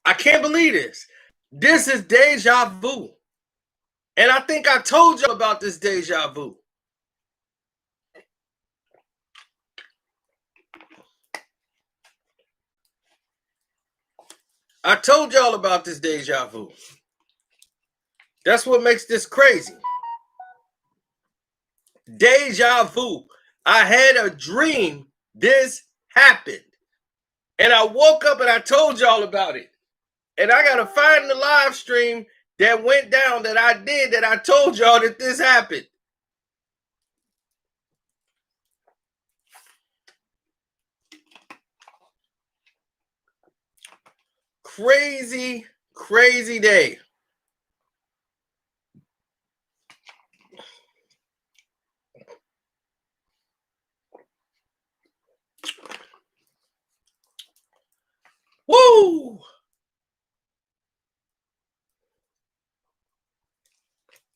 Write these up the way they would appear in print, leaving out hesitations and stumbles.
I can't believe this. This is deja vu. And I think I told you about this deja vu. I told y'all about this deja vu. That's what makes this crazy. Deja vu. I had a dream this happened. And I woke up and I told y'all about it. And I got to find the live stream that went down that I did that I told y'all that this happened. Crazy, crazy day. Woo!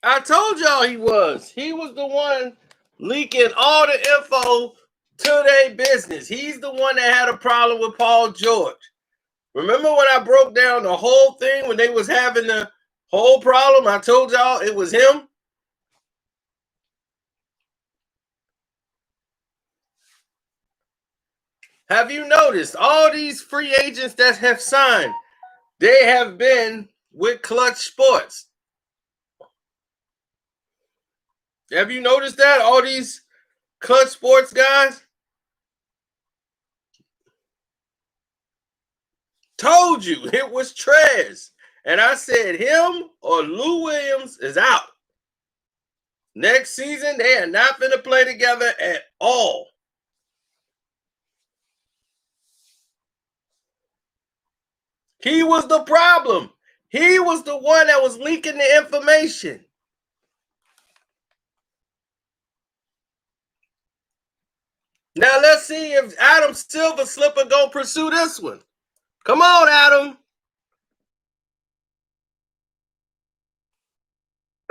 I told y'all he was. He was the one leaking all the info to their business. He's the one that had a problem with Paul George. Remember when I broke down the whole thing when they was having the whole problem? I told y'all it was him. Have you noticed all these free agents that have signed, they have been with Clutch Sports? Have you noticed that? All these Clutch Sports guys? Told you it was Trez. And I said him or Lou Williams is out. Next season, they are not going to play together at all. He was the problem. He was the one that was leaking the information. Now let's see if Adam Silver Slipper gonna pursue this one. Come on, Adam.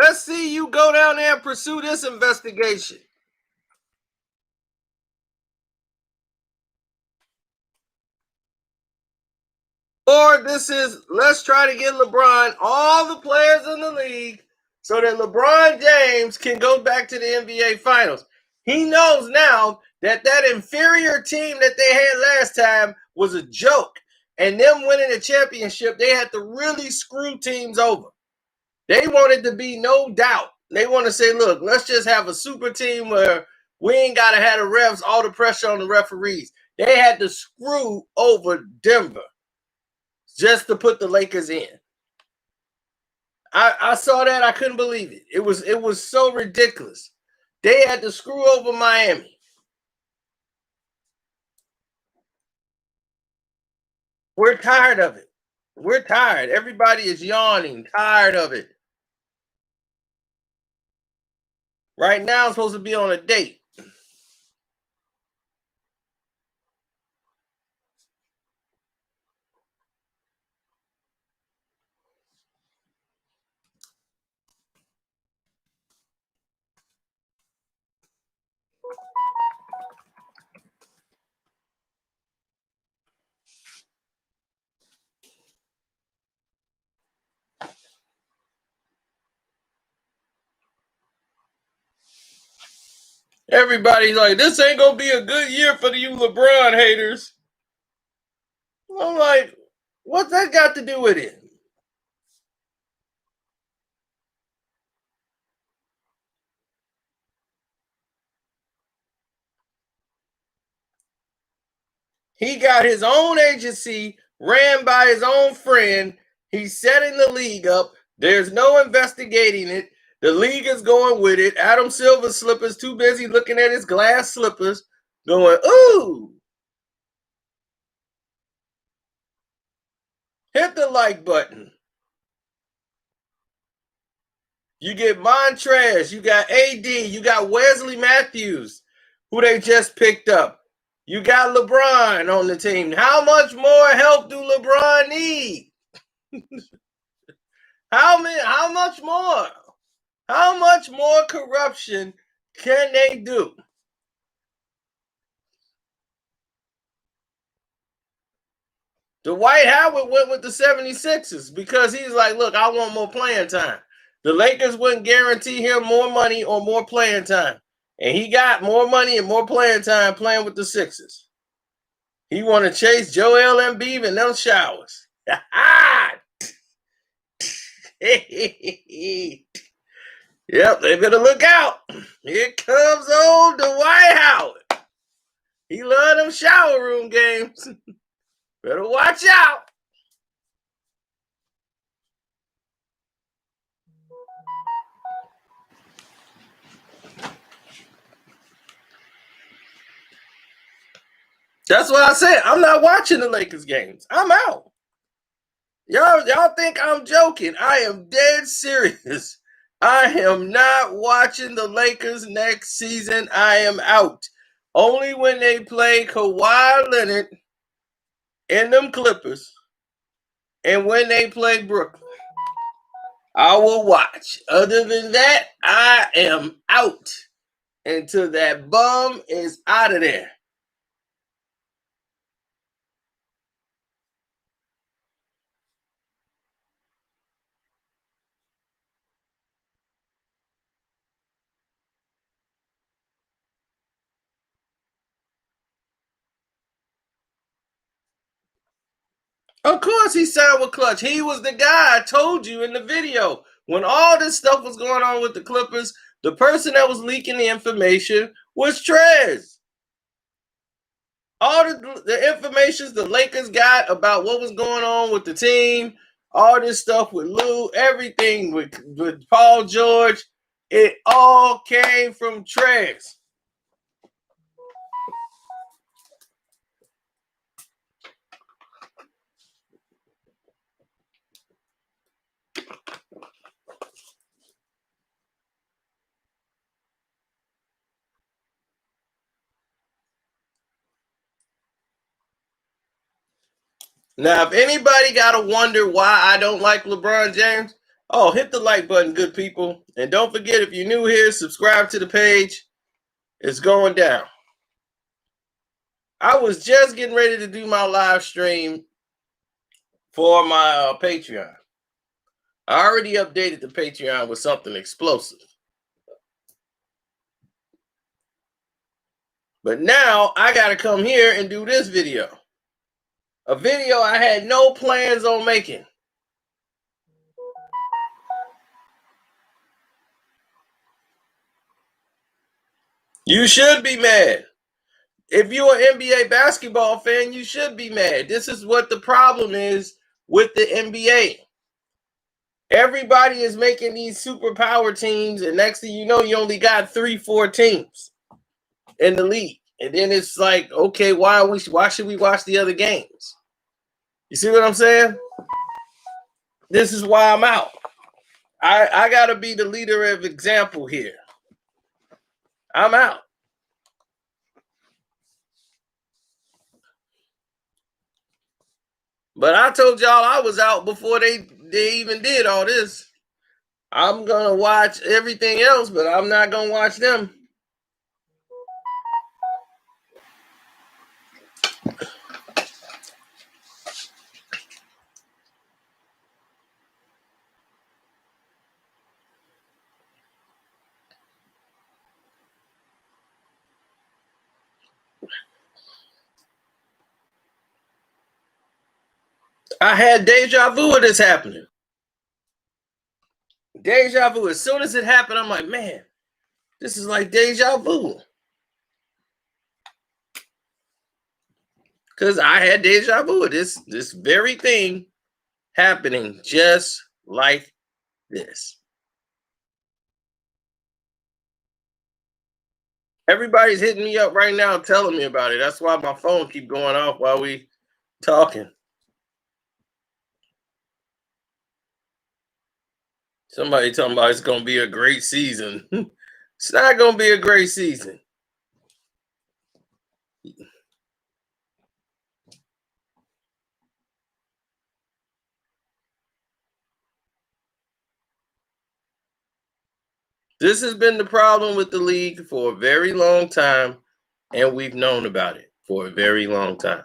Let's see you go down there and pursue this investigation. Or this is, let's try to get LeBron, all the players in the league, so that LeBron James can go back to the NBA Finals. He knows now that that inferior team that they had last time was a joke. And them winning the championship, they had to really screw teams over. They wanted to be no doubt. They want to say, look, let's just have a super team where we ain't got to have the refs, all the pressure on the referees. They had to screw over Denver just to put the Lakers in. I saw that. I couldn't believe it. It was so ridiculous. They had to screw over Miami. We're tired of it. We're tired. Everybody is yawning, tired of it. Right now, I'm supposed to be on a date. Everybody's like, this ain't going to be a good year for you LeBron haters. I'm like, what's that got to do with it? He got his own agency, ran by his own friend. He's setting the league up. There's no investigating it. The league is going with it. Adam Silver's slippers too busy looking at his glass slippers, going, ooh. Hit the like button. You get Montrez, you got AD, you got Wesley Matthews, who they just picked up. You got LeBron on the team. How much more help do LeBron need? How much more? How much more corruption can they do? Dwight Howard went with the 76ers because he's like, look, I want more playing time. The Lakers wouldn't guarantee him more money or more playing time. And he got more money and more playing time playing with the Sixers. He want to chase Joel Embiid in those showers. Yep, they better look out. Here comes old Dwight Howard. He love them shower room games. Better watch out. That's what I said. I'm not watching the Lakers games. I'm out. Y'all think I'm joking. I am dead serious. I am not watching the Lakers next season. I am out. Only when they play Kawhi Leonard and them Clippers and when they play Brooklyn, I will watch. Other than that, I am out until that bum is out of there. Of course he signed with Clutch. He was the guy I told you in the video. When all this stuff was going on with the Clippers, the person that was leaking the information was Trez. All the information the Lakers got about what was going on with the team, all this stuff with Lou, everything with Paul George, it all came from Trez. Now, if anybody got to wonder why I don't like LeBron James, hit the like button, good people. And don't forget, if you're new here, subscribe to the page. It's going down. I was just getting ready to do my live stream for my Patreon. I already updated the Patreon with something explosive. But now I got to come here and do this video. A video I had no plans on making. You should be mad. If you're an NBA basketball fan, you should be mad. This is what the problem is with the NBA. Everybody is making these superpower teams, and next thing you know, you only got 3-4 teams in the league. And then it's like, okay, why should we watch the other games? You see what I'm saying? This is why I'm out. I gotta be the leader of example here. I'm out. But I told y'all I was out before they even did all this. I'm gonna watch everything else, but I'm not gonna watch them. I had deja vu of this happening. Deja vu. As soon as it happened, I'm like, man, this is like deja vu. Because I had deja vu of this very thing happening just like this. Everybody's hitting me up right now telling me about it. That's why my phone keep going off while we talking. Somebody talking about it's going to be a great season. It's not going to be a great season. This has been the problem with the league for a very long time, and we've known about it for a very long time.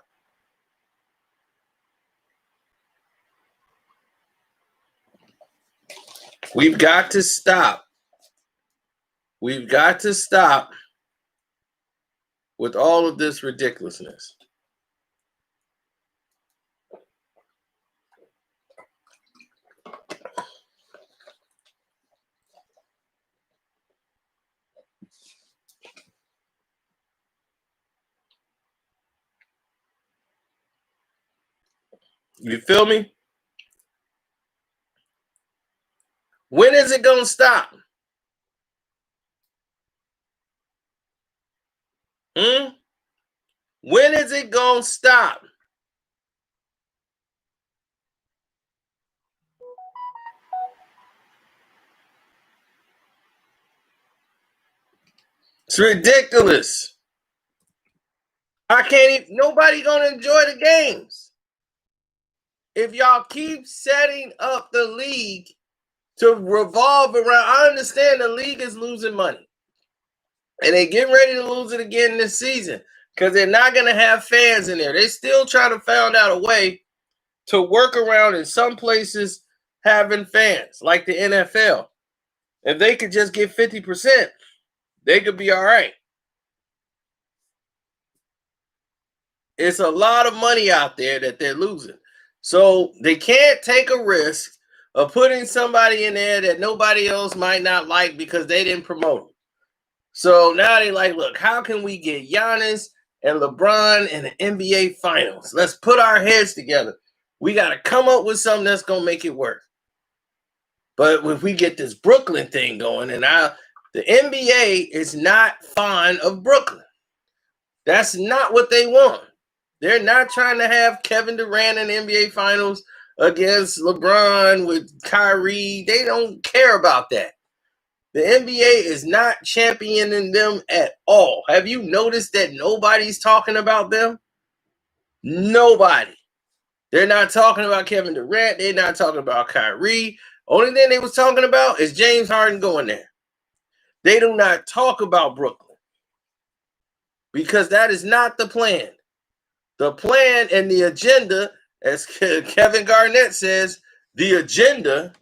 We've got to stop. We've got to stop with all of this ridiculousness. You feel me? When is it going to stop? When is it going to stop? It's ridiculous. I can't even, nobody going to enjoy the games. If y'all keep setting up the league to revolve around, I understand the league is losing money. And they getting ready to lose it again this season because they're not going to have fans in there. They still trying to find out a way to work around in some places having fans, like the NFL. If they could just get 50%, they could be all right. It's a lot of money out there that they're losing. So they can't take a risk of putting somebody in there that nobody else might not like because they didn't promote them. So now they like, look, how can we get Giannis and LeBron in the NBA Finals? Let's put our heads together. We got to come up with something that's going to make it work. But if we get this Brooklyn thing going, and the NBA is not fond of Brooklyn. That's not what they want. They're not trying to have Kevin Durant in the NBA Finals against LeBron with Kyrie. They don't care about that. The NBA is not championing them at all. Have you noticed that nobody's talking about them? Nobody. They're not talking about Kevin Durant. They're not talking about Kyrie. Only thing they was talking about is James Harden going there. They do not talk about Brooklyn because that is not the plan. The plan and the agenda, as Kevin Garnett says, the agenda,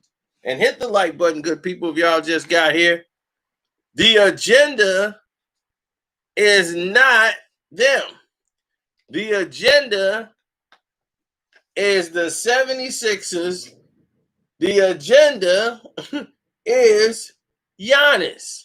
and hit the like button, good people, if y'all just got here. The agenda is not them. The agenda is the 76ers. The agenda is Giannis.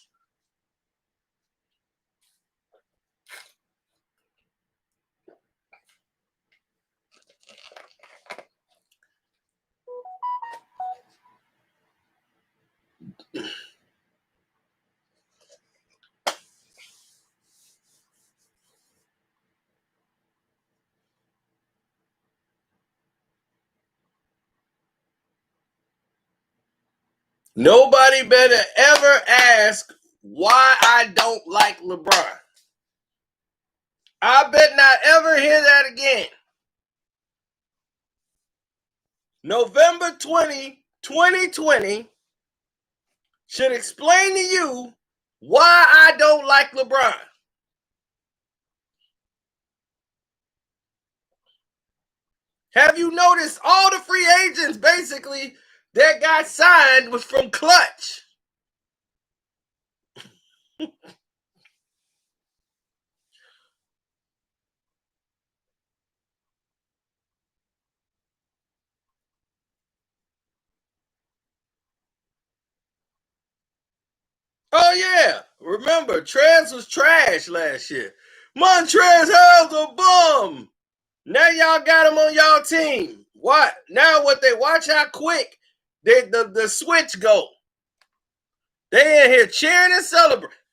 Nobody better ever ask why I don't like LeBron. I bet not ever hear that again. November 20, 2020 should explain to you why I don't like LeBron. Have you noticed all the free agents basically that got signed was from Clutch? Oh, yeah. Remember, Trez was trash last year. Montrez Harrell's a bum. Now y'all got him on y'all team. What? Now what they watch how quick the switch go. They in here cheering and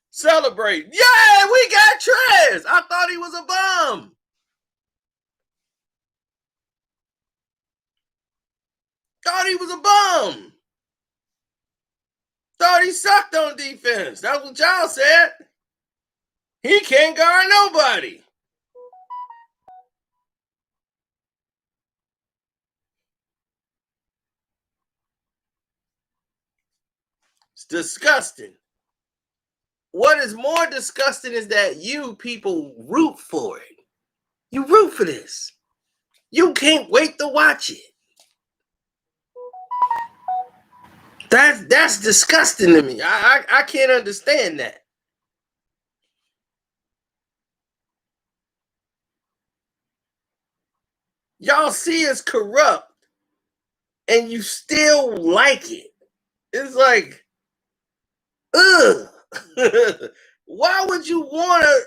celebrating. Yeah, we got Trez. I thought he was a bum. Thought he was a bum. Thought he sucked on defense. That's what y'all said. He can't guard nobody. It's disgusting. What is more disgusting is that you people root for it. You root for this. You can't wait to watch it. That's disgusting to me. I can't understand that. Y'all see it's corrupt and you still like it. It's like, ugh. Why would you want to?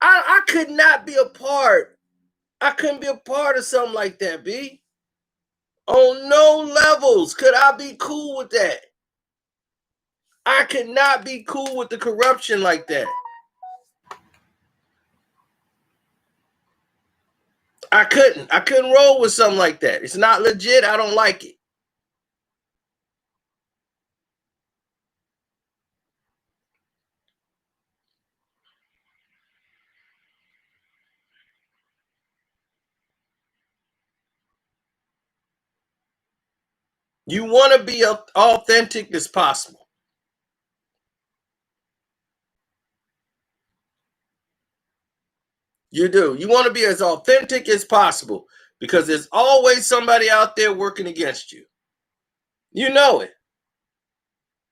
I could not be a part. I couldn't be a part of something like that, B. On no levels could I be cool with that. I could not be cool with the corruption like that. I couldn't. I couldn't roll with something like that. It's not legit. I don't like it. You want to be authentic as possible. You do. You want to be as authentic as possible because there's always somebody out there working against you. You know it.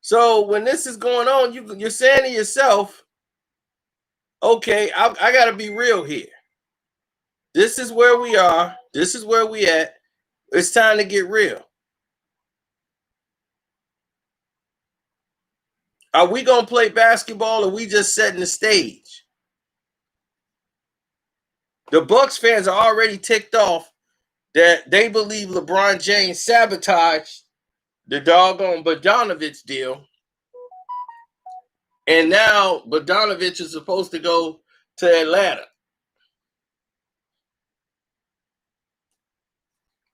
So when this is going on, you're saying to yourself, okay, I got to be real here. This is where we are. This is where we at. It's time to get real. Are we going to play basketball or we just setting the stage? The Bucks fans are already ticked off that they believe LeBron James sabotaged the doggone Bogdanovich deal. And now Bogdanovich is supposed to go to Atlanta.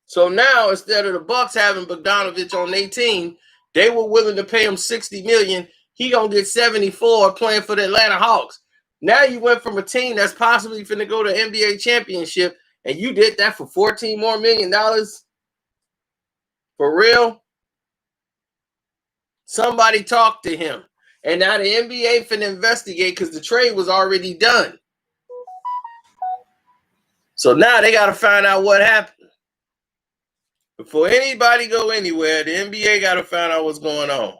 So now instead of the Bucks having Bogdanovich on their team, they were willing to pay him $60 million. He gonna get 74 playing for the Atlanta Hawks. Now you went from a team that's possibly finna go to NBA championship, and you did that for $14 more million. For real? Somebody talked to him. And now the NBA finna investigate because the trade was already done. So now they gotta find out what happened. Before anybody go anywhere, the NBA gotta find out what's going on.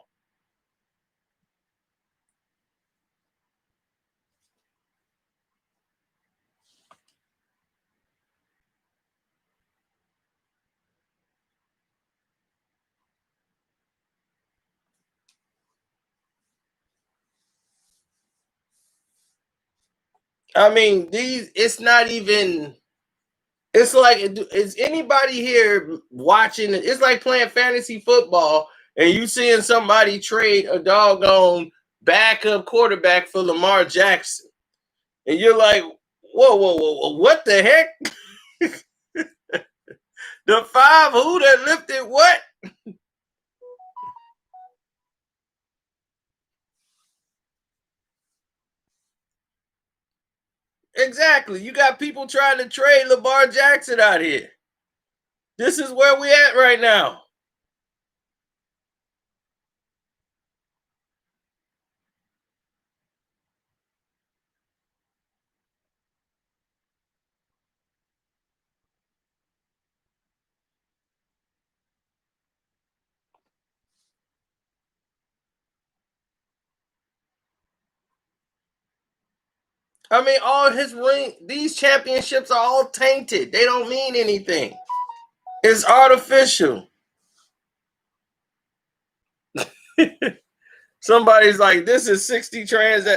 I mean, it's not even, it's like, is anybody here watching? It's like playing fantasy football and you seeing somebody trade a doggone backup quarterback for Lamar Jackson. And you're like, whoa, what the heck? The five who that lifted what? Exactly. You got people trying to trade Lamar Jackson out here. This is where we at right now. I mean, all his these championships are all tainted. They don't mean anything. It's artificial. Somebody's like, this is 60 trans.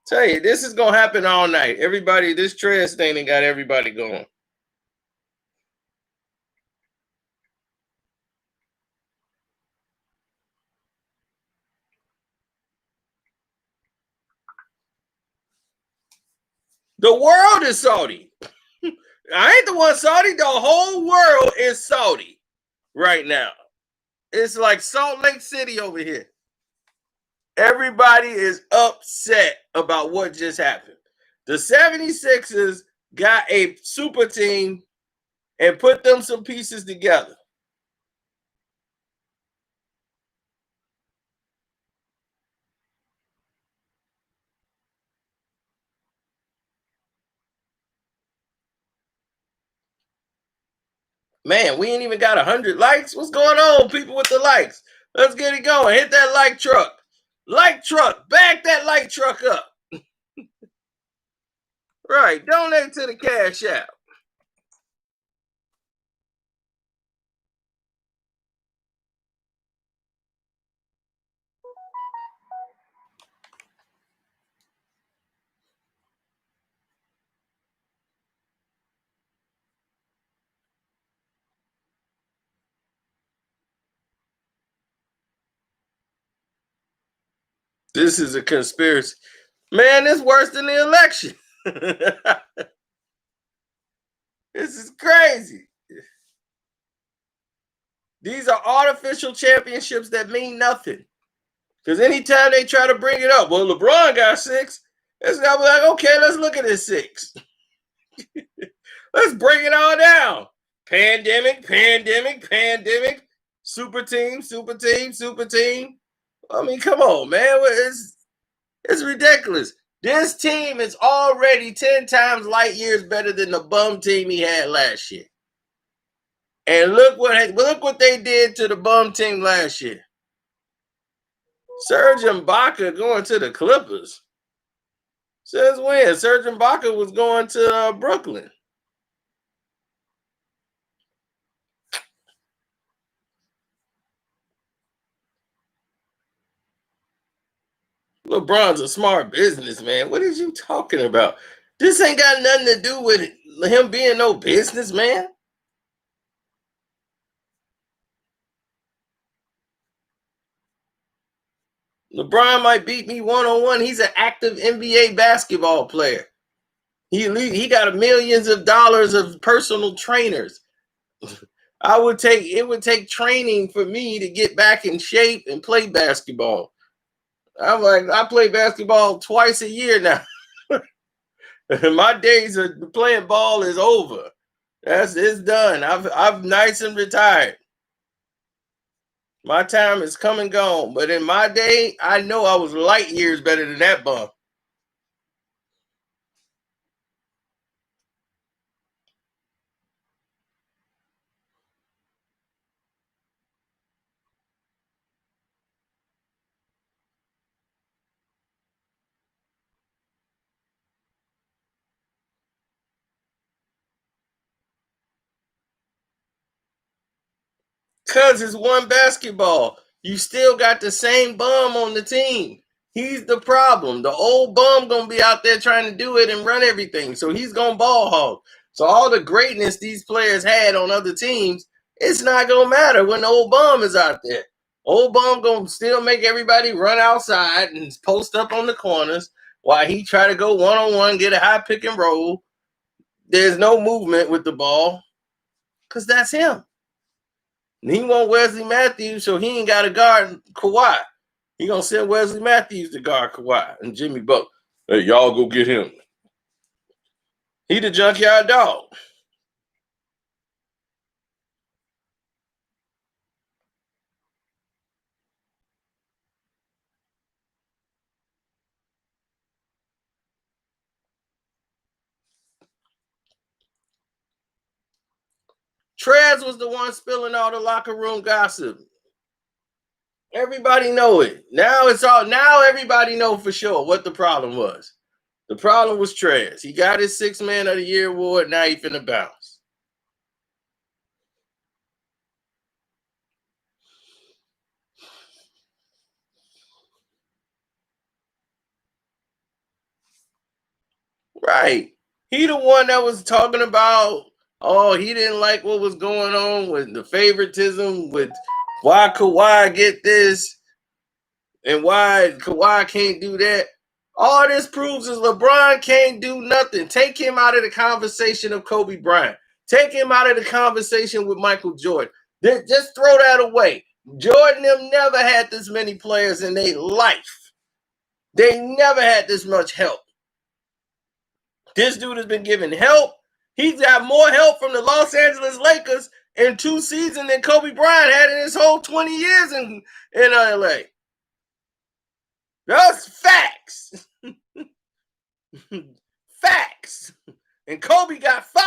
Tell you, this is gonna happen all night. Everybody, this trans thing got everybody going. The world is Saudi. I ain't the one Saudi. The whole world is Saudi right now. It's like Salt Lake City over here. Everybody is upset about what just happened. The 76ers got a super team and put them some pieces together. Man, we ain't even got 100 likes. What's going on, people with the likes? Let's get it going. Hit that like truck. Like truck. Back that like truck up. Right. Donate to the Cash App. This is a conspiracy. Man, it's worse than the election. This is crazy. These are artificial championships that mean nothing. Because anytime they try to bring it up, well, LeBron got 6. It's gonna be like, okay, let's look at his 6. Let's break it all down. Pandemic, pandemic, pandemic, super team, super team, super team. I mean, come on, man. It's ridiculous. This team is already 10 times light years better than the bum team he had last year. And look what they did to the bum team last year. Serge Ibaka going to the Clippers. Since when? Serge Ibaka was going to Brooklyn. LeBron's a smart businessman. What is you talking about? This ain't got nothing to do with him being no businessman. LeBron might beat me one-on-one. He's an active NBA basketball player. He got millions of dollars of personal trainers. It would take training for me to get back in shape and play basketball. I'm like, I play basketball twice a year now. My days of playing ball is over. It's done. I've nice and retired. My time is come and gone. But in my day, I know I was light years better than that bum. Cause it's one basketball. You still got the same bum on the team. He's the problem. The old bum gonna be out there trying to do it and run everything. So he's gonna ball hog. So all the greatness these players had on other teams, it's not gonna matter when the old bum is out there. Old bum gonna still make everybody run outside and post up on the corners while he try to go one-on-one, get a high pick and roll. There's no movement with the ball. Cause that's him. And he want Wesley Matthews, so he ain't got to guard Kawhi. He gonna send Wesley Matthews to guard Kawhi and Jimmy Butler. Hey, y'all go get him. He the junkyard dog. Trez was the one spilling all the locker room gossip. Everybody know it. Now everybody know for sure what the problem was. The problem was Trez. He got his 6th Man of the Year award. Now he finna bounce. Right. He the one that was talking about, oh, he didn't like what was going on with the favoritism, with why Kawhi get this and why Kawhi can't do that. All this proves is LeBron can't do nothing. Take him out of the conversation of Kobe Bryant. Take him out of the conversation with Michael Jordan. Just throw that away. Jordan them never had this many players in their life. They never had this much help. This dude has been given help. He's got more help from the Los Angeles Lakers in 2 seasons than Kobe Bryant had in his whole 20 years in LA. That's facts. Facts. And Kobe got 5.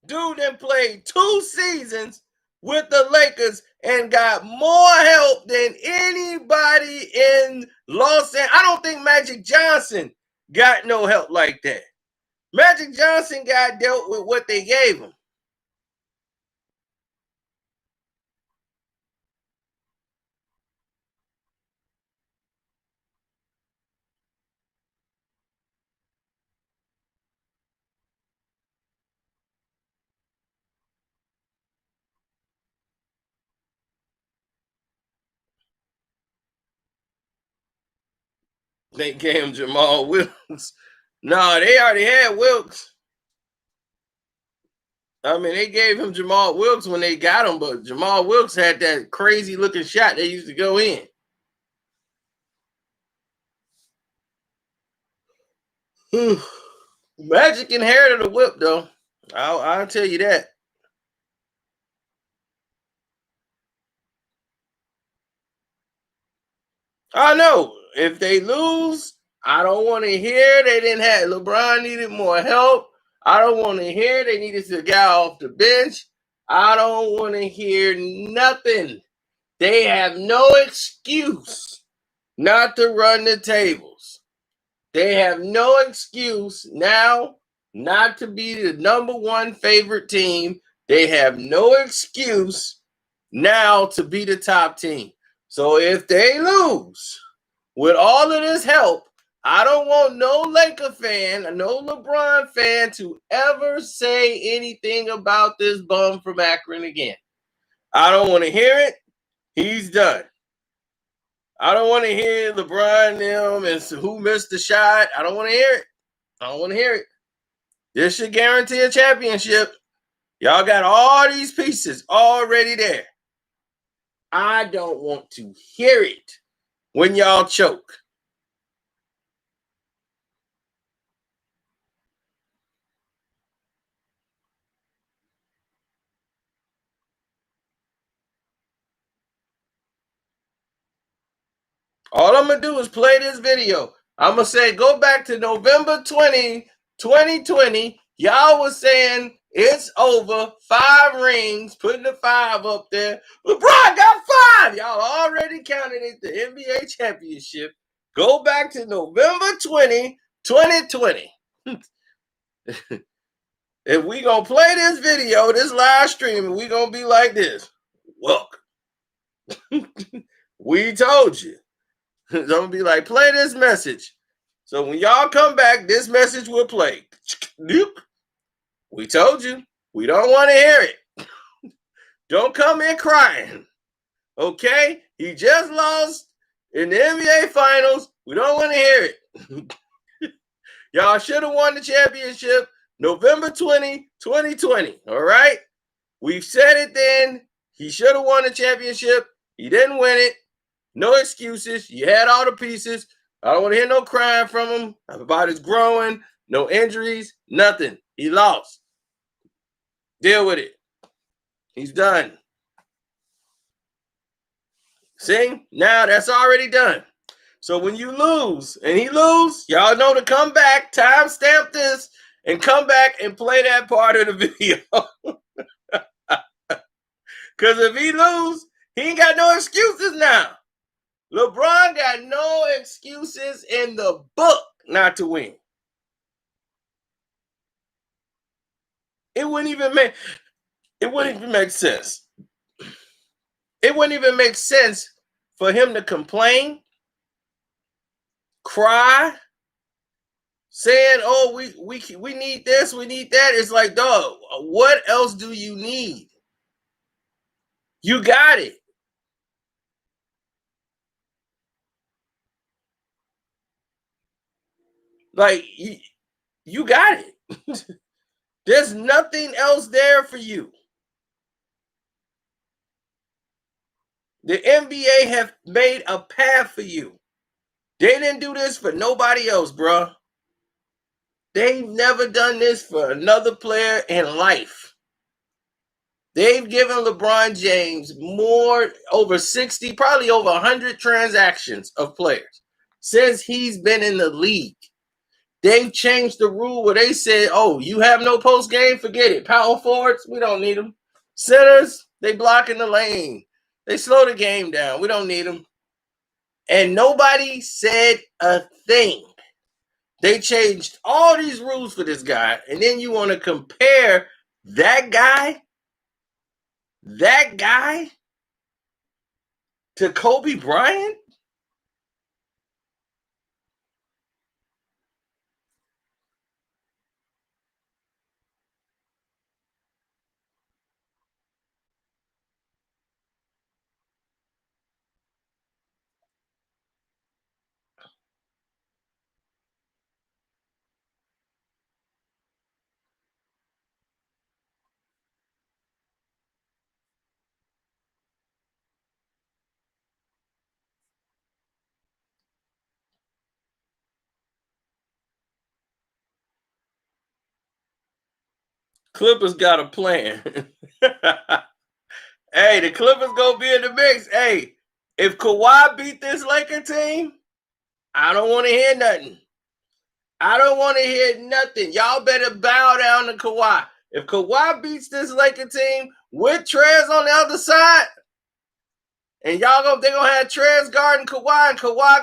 Dude then played 2 seasons with the Lakers and got more help than anybody in Los Angeles. I don't think Magic Johnson got no help like that. Magic Johnson got dealt with what they gave him. They gave him Jamal Wilkes. No, they already had Wilkes. I mean, they gave him Jamal Wilkes when they got him, but Jamal Wilkes had that crazy looking shot that used to go in. Magic inherited a whip, though. I'll tell you that. I know. If they lose, I don't want to hear they didn't have LeBron needed more help. I don't want to hear they needed to get off the bench. I don't want to hear nothing. They have no excuse not to run the tables. They have no excuse now not to be the number one favorite team. They have no excuse now to be the top team. So if they lose with all of this help, I don't want no Laker fan, no LeBron fan to ever say anything about this bum from Akron again. I don't want to hear it. He's done. I don't want to hear LeBron them and who missed the shot. I don't want to hear it. I don't want to hear it. This should guarantee a championship. Y'all got all these pieces already there. I don't want to hear it when y'all choke. All I'm going to do is play this video. I'm going to say, go back to November 20, 2020. Y'all was saying it's over. 5 rings, putting the 5 up there. LeBron got 5. Y'all already counted it the NBA championship. Go back to November 20, 2020. If we going to play this video, this live stream, we going to be like this. Welcome. We told you. I'm going to be like, play this message. So when y'all come back, this message will play. We told you. We don't want to hear it. Don't come in crying. Okay? He just lost in the NBA Finals. We don't want to hear it. Y'all should have won the championship November 20, 2020. All right? We've said it then. He should have won the championship. He didn't win it. No excuses. You had all the pieces. I don't want to hear no crying from him about his growing. No injuries. Nothing. He lost. Deal with it. He's done. See? Now that's already done. So when you lose and he lose, y'all know to come back, timestamp this, and come back and play that part of the video. Because if he lose, he ain't got no excuses now. LeBron got no excuses in the book not to win. It wouldn't even make sense. It wouldn't even make sense for him to complain, cry, saying, "Oh, we need this, we need that." It's like, dog, what else do you need? You got it. Like, you got it. There's nothing else there for you. The NBA have made a path for you. They didn't do this for nobody else, bro. They've never done this for another player in life. They've given LeBron James more, over 60, probably over 100 transactions of players since he's been in the league. They've changed the rule where they said, oh, you have no post game? Forget it. Power forwards, we don't need them. Centers, they block in the lane. They slow the game down. We don't need them. And nobody said a thing. They changed all these rules for this guy. And then you want to compare that guy to Kobe Bryant? Clippers got a plan. Hey, the Clippers gonna be in the mix. Hey, if Kawhi beat this Laker team, I don't want to hear nothing. I don't want to hear nothing. Y'all better bow down to Kawhi. If Kawhi beats this Laker team with Trez on the other side, and they gonna have Trez guarding Kawhi, and Kawhi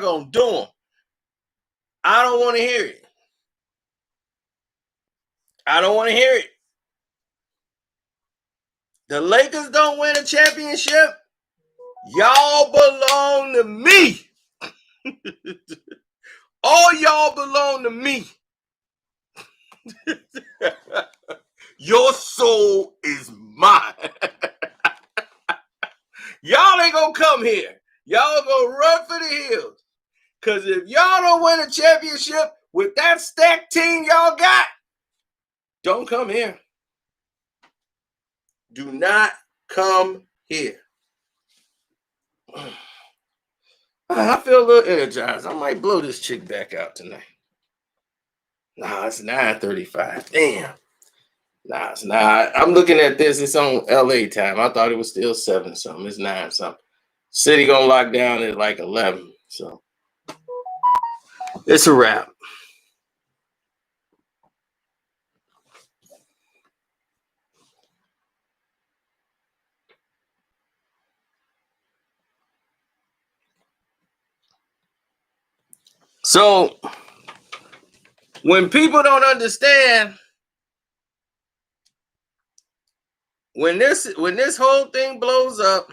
gonna do him. I don't want to hear it. I don't want to hear it. The Lakers don't win a championship. Y'all belong to me. All y'all belong to me. Your soul is mine. Y'all ain't gonna come here. Y'all gonna run for the hills. Because if y'all don't win a championship with that stacked team y'all got, don't come here. Do not come here. I feel a little energized. I might blow this chick back out tonight. Nah, it's 9:35. Damn. Nah, it's not. I'm looking at this. It's on LA time. I thought it was still 7 something. It's 9 something. City gonna lock down at like 11. So it's a wrap. So when people don't understand, when this whole thing blows up,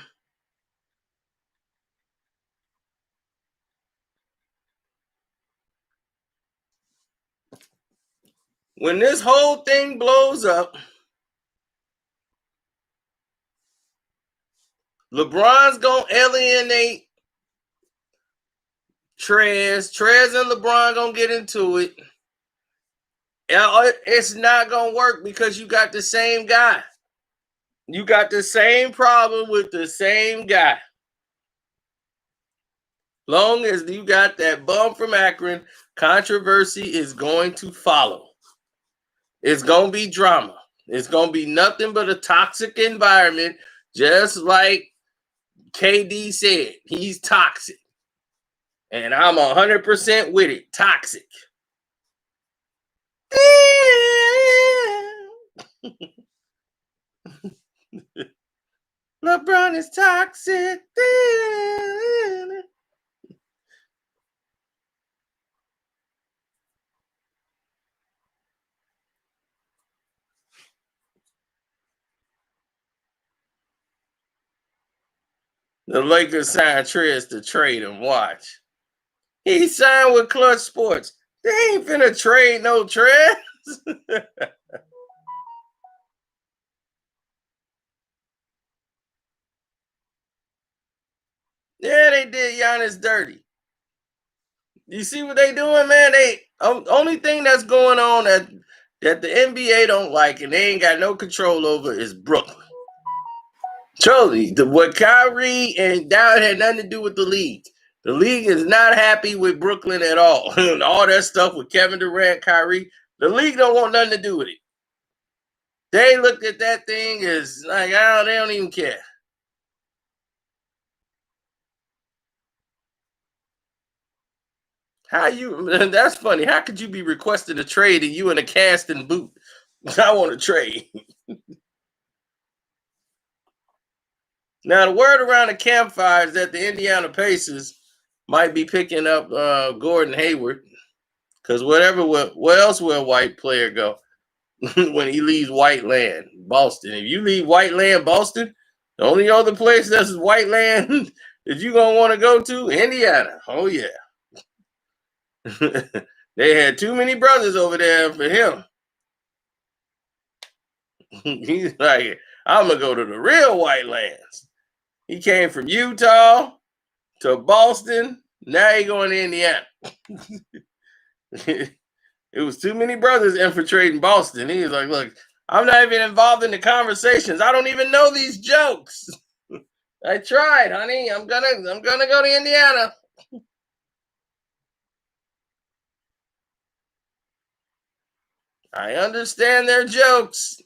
LeBron's gonna alienate Trez. Trez and LeBron gonna get into it. It's not gonna work because you got the same guy. You got the same problem with the same guy. Long as you got that bum from Akron, controversy is going to follow. It's gonna be drama. It's gonna be nothing but a toxic environment, just like KD said. He's toxic. And I'm 100% with it. Toxic. LeBron is toxic. The Lakers signed Trez to trade him. Watch. He signed with Clutch Sports. They ain't finna trade no Trez. Yeah, they did Giannis dirty. You see what they doing, man? They only thing that's going on that the NBA don't like and they ain't got no control over is Brooklyn. Truly, what Kyrie and Down had nothing to do with the league. The league is not happy with Brooklyn at all. All that stuff with Kevin Durant, Kyrie, the league don't want nothing to do with it. They looked at that thing as like, they don't even care. How you? That's funny. How could you be requesting a trade and you in a cast and boot? I want to trade. Now the word around the campfire is that the Indiana Pacers might be picking up Gordon Hayward because where else will a white player go when he leaves white land? Boston. If you leave white land, Boston, the only other place that's white land that you gonna want to go to, Indiana. Oh yeah. They had too many brothers over there for him. He's like, I'm gonna go to the real white lands. He came from Utah to Boston. Now he going to Indiana. It was too many brothers infiltrating Boston. He was like, look, I'm not even involved in the conversations. I don't even know these jokes. I tried, honey. I'm gonna go to Indiana. I understand their jokes.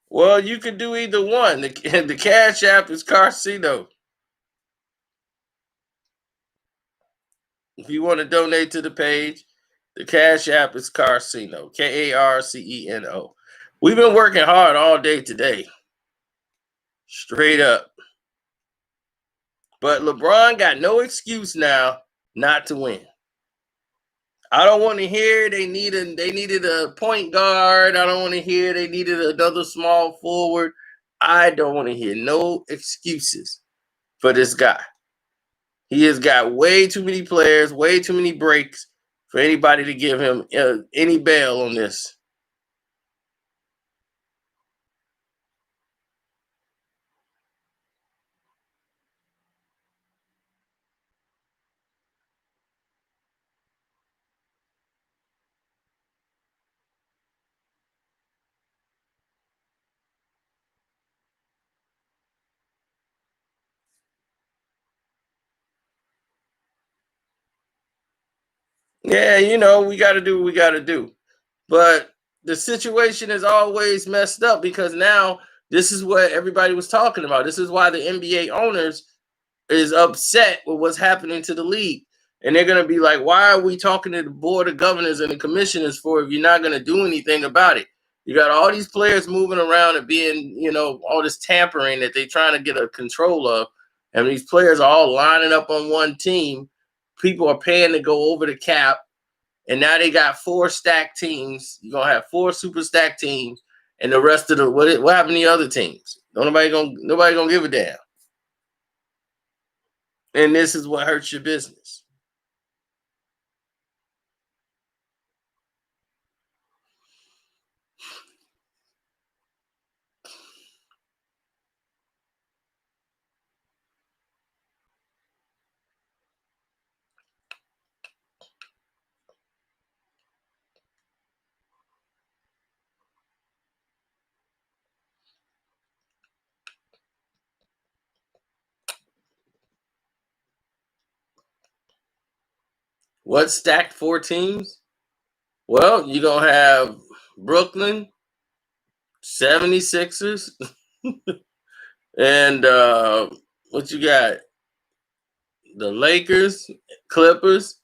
Well, you could do either one. The Cash App is Carcino. If you want to donate to the page, the Cash App is Carcino. Karceno. We've been working hard all day today. Straight up. But LeBron got no excuse now not to win. I don't want to hear they needed a point guard. I don't want to hear they needed another small forward. I don't want to hear no excuses for this guy. He has got way too many players, way too many breaks for anybody to give him any bail on this. Yeah, we got to do what we got to do. But the situation is always messed up because now this is what everybody was talking about. This is why the NBA owners is upset with what's happening to the league. And they're going to be like, why are we talking to the board of governors and the commissioners for if you're not going to do anything about it? You got all these players moving around and being, all this tampering that they're trying to get a control of. And these players are all lining up on one team. People are paying to go over the cap. And now they got 4 stacked teams. You're gonna have 4 super stacked teams, and the rest of the what happened to the other teams? Nobody gonna give a damn. And this is what hurts your business. What stacked 4 teams? Well, you're gonna have Brooklyn, 76ers, and what you got? The Lakers, Clippers.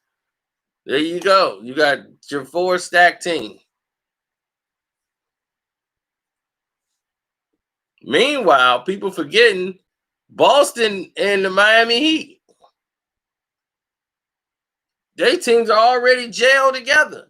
There you go. You got your 4 stacked team. Meanwhile, people forgetting Boston and the Miami Heat. Their teams are already jailed together.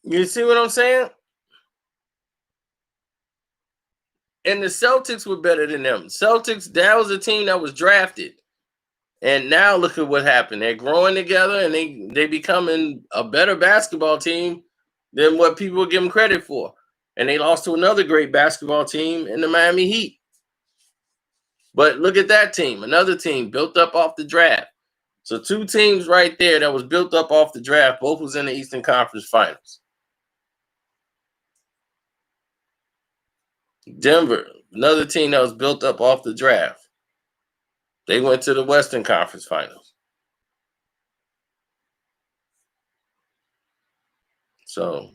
You see what I'm saying? And the Celtics were better than them. Celtics, that was a team that was drafted. And now look at what happened. They're growing together and they becoming a better basketball team than what people give them credit for. And they lost to another great basketball team in the Miami Heat. But look at that team, another team built up off the draft. So 2 teams right there that was built up off the draft, both was in the Eastern Conference Finals. Denver, another team that was built up off the draft. They went to the Western Conference Finals. So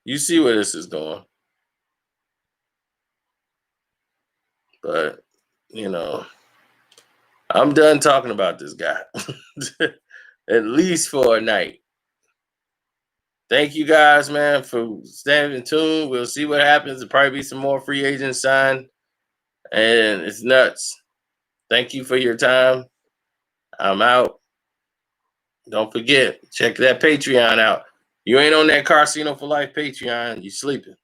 you see where this is going. But, I'm done talking about this guy. At least for a night. Thank you guys, man, for staying tuned. We'll see what happens. There'll probably be some more free agents signed. And it's nuts. Thank you for your time. I'm out. Don't forget, check that Patreon out. You ain't on that Carcino for Life Patreon, you sleeping.